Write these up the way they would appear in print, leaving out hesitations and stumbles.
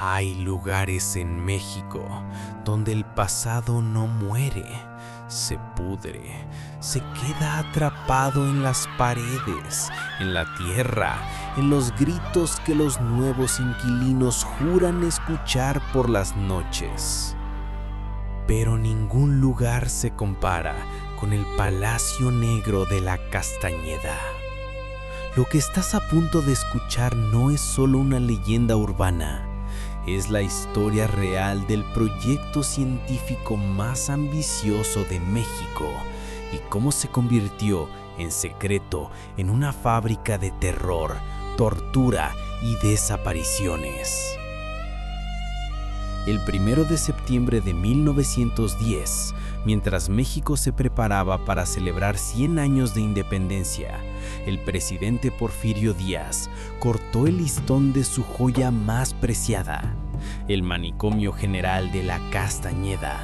Hay lugares en México donde el pasado no muere, se pudre, se queda atrapado en las paredes, en la tierra, en los gritos que los nuevos inquilinos juran escuchar por las noches. Pero ningún lugar se compara con el Palacio Negro de la Castañeda. Lo que estás a punto de escuchar no es solo una leyenda urbana, es la historia real del proyecto científico más ambicioso de México y cómo se convirtió en secreto en una fábrica de terror, tortura y desapariciones. El 1 de septiembre de 1910, mientras México se preparaba para celebrar 100 años de independencia, el presidente Porfirio Díaz cortó el listón de su joya más preciada, el Manicomio General de la Castañeda.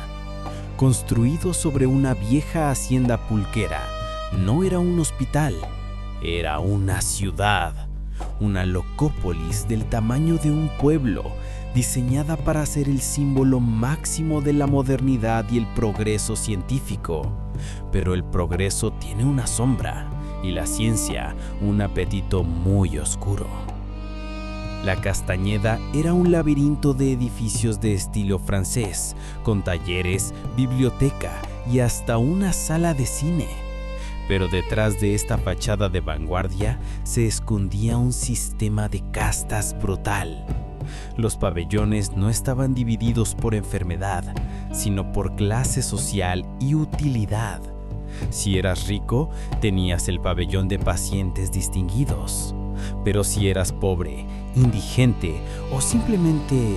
Construido sobre una vieja hacienda pulquera, no era un hospital, era una ciudad, una locópolis del tamaño de un pueblo, diseñada para ser el símbolo máximo de la modernidad y el progreso científico. Pero el progreso tiene una sombra y la ciencia un apetito muy oscuro. La Castañeda era un laberinto de edificios de estilo francés, con talleres, biblioteca y hasta una sala de cine. Pero detrás de esta fachada de vanguardia se escondía un sistema de castas brutal. Los pabellones no estaban divididos por enfermedad, sino por clase social y utilidad. Si eras rico, tenías el pabellón de pacientes distinguidos. Pero si eras pobre, indigente o simplemente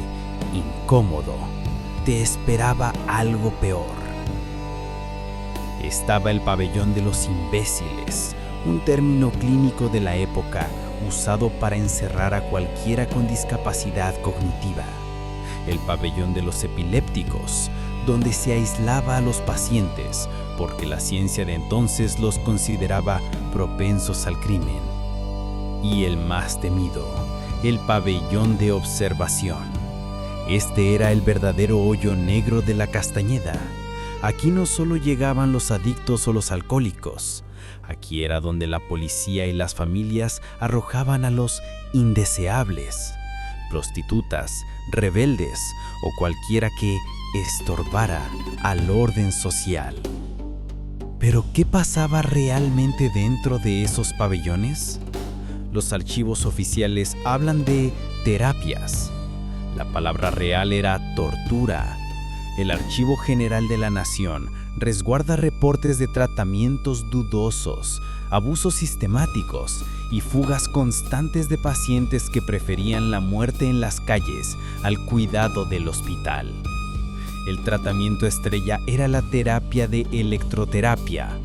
incómodo, te esperaba algo peor. Estaba el pabellón de los imbéciles, un término clínico de la época usado para encerrar a cualquiera con discapacidad cognitiva. El pabellón de los epilépticos, donde se aislaba a los pacientes porque la ciencia de entonces los consideraba propensos al crimen. Y el más temido, el pabellón de observación. Este era el verdadero hoyo negro de la Castañeda. Aquí no solo llegaban los adictos o los alcohólicos, aquí era donde la policía y las familias arrojaban a los indeseables, prostitutas, rebeldes o cualquiera que estorbara al orden social. ¿Pero qué pasaba realmente dentro de esos pabellones? Los archivos oficiales hablan de terapias. La palabra real era tortura. El Archivo General de la Nación resguarda reportes de tratamientos dudosos, abusos sistemáticos y fugas constantes de pacientes que preferían la muerte en las calles al cuidado del hospital. El tratamiento estrella era la terapia de electroterapia.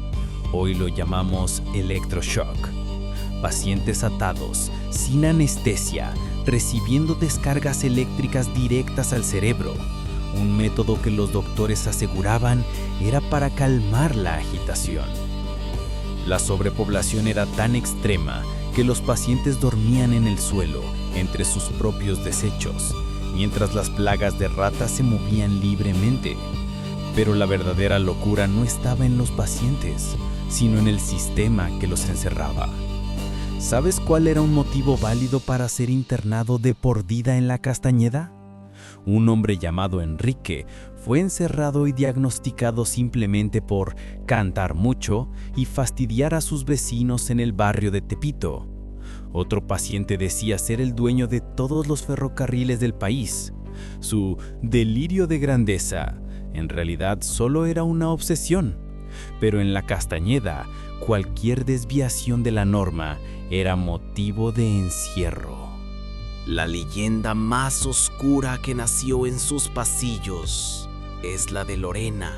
Hoy lo llamamos electroshock. Pacientes atados, sin anestesia, recibiendo descargas eléctricas directas al cerebro. Un método que los doctores aseguraban era para calmar la agitación. La sobrepoblación era tan extrema que los pacientes dormían en el suelo, entre sus propios desechos, mientras las plagas de ratas se movían libremente. Pero la verdadera locura no estaba en los pacientes, sino en el sistema que los encerraba. ¿Sabes cuál era un motivo válido para ser internado de por vida en la Castañeda? Un hombre llamado Enrique fue encerrado y diagnosticado simplemente por cantar mucho y fastidiar a sus vecinos en el barrio de Tepito. Otro paciente decía ser el dueño de todos los ferrocarriles del país. Su delirio de grandeza en realidad solo era una obsesión. Pero en la Castañeda, cualquier desviación de la norma era motivo de encierro. La leyenda más oscura que nació en sus pasillos es la de Lorena.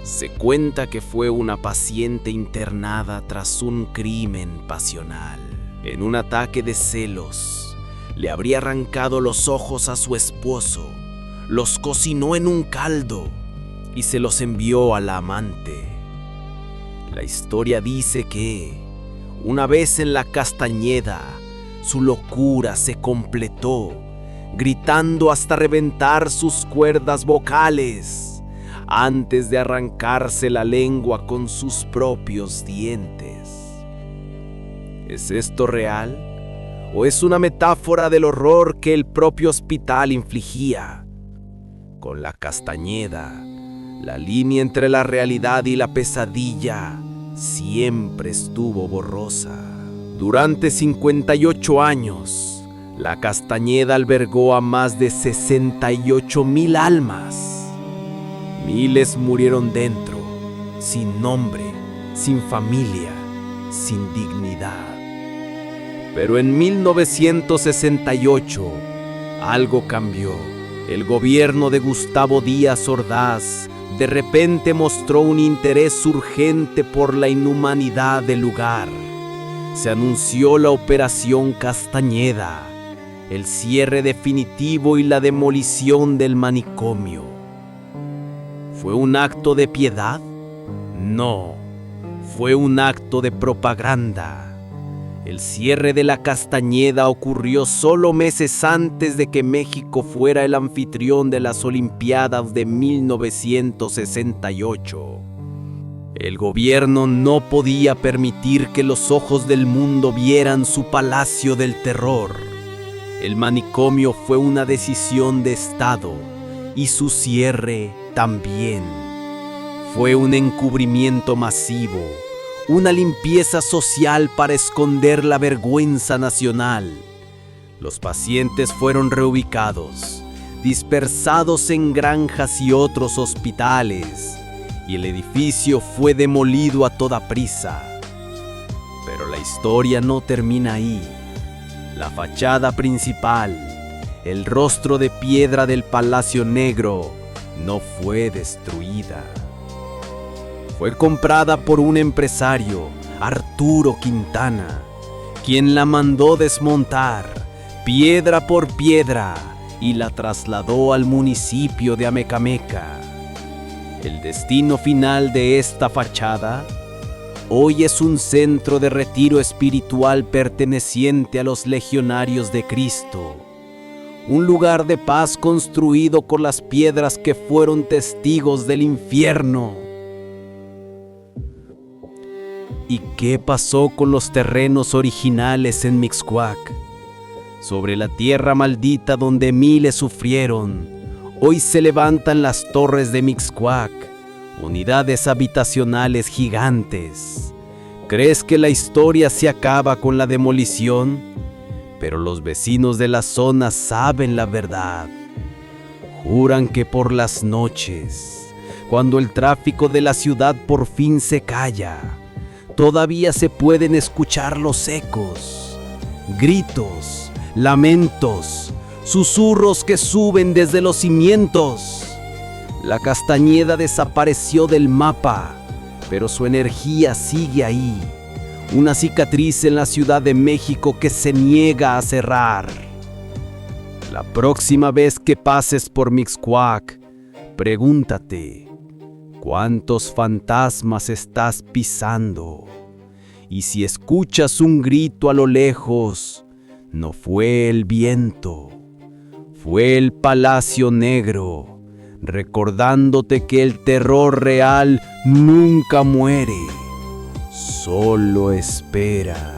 Se cuenta que fue una paciente internada tras un crimen pasional. En un ataque de celos, le habría arrancado los ojos a su esposo, los cocinó en un caldo y se los envió a la amante. La historia dice que, una vez en la Castañeda, su locura se completó gritando hasta reventar sus cuerdas vocales, antes de arrancarse la lengua con sus propios dientes. ¿Es esto real? ¿O es una metáfora del horror que el propio hospital infligía? Con la Castañeda, la línea entre la realidad y la pesadilla siempre estuvo borrosa. Durante 58 años, la Castañeda albergó a más de 68,000 almas. Miles murieron dentro, sin nombre, sin familia, sin dignidad. Pero en 1968, algo cambió. El gobierno de Gustavo Díaz Ordaz de repente mostró un interés urgente por la inhumanidad del lugar. Se anunció la Operación Castañeda, el cierre definitivo y la demolición del manicomio. ¿Fue un acto de piedad? No, fue un acto de propaganda. El cierre de la Castañeda ocurrió solo meses antes de que México fuera el anfitrión de las Olimpiadas de 1968. El gobierno no podía permitir que los ojos del mundo vieran su palacio del terror. El manicomio fue una decisión de Estado y su cierre también. Fue un encubrimiento masivo, una limpieza social para esconder la vergüenza nacional. Los pacientes fueron reubicados, dispersados en granjas y otros hospitales, y el edificio fue demolido a toda prisa. Pero la historia no termina ahí. La fachada principal, el rostro de piedra del Palacio Negro, no fue destruida. Fue comprada por un empresario, Arturo Quintana, quien la mandó desmontar, piedra por piedra, y la trasladó al municipio de Amecameca. El destino final de esta fachada hoy es un centro de retiro espiritual perteneciente a los Legionarios de Cristo, un lugar de paz construido con las piedras que fueron testigos del infierno. ¿Y qué pasó con los terrenos originales en Mixcoac? Sobre la tierra maldita donde miles sufrieron, hoy se levantan las torres de Mixcoac, unidades habitacionales gigantes. ¿Crees que la historia se acaba con la demolición? Pero los vecinos de la zona saben la verdad. Juran que por las noches, cuando el tráfico de la ciudad por fin se calla, todavía se pueden escuchar los ecos, gritos, lamentos, susurros que suben desde los cimientos. La Castañeda desapareció del mapa, pero su energía sigue ahí, una cicatriz en la Ciudad de México que se niega a cerrar. La próxima vez que pases por Mixcoac, pregúntate, ¿cuántos fantasmas estás pisando? Y si escuchas un grito a lo lejos, no fue el viento, fue el Palacio Negro, recordándote que el terror real nunca muere, solo espera.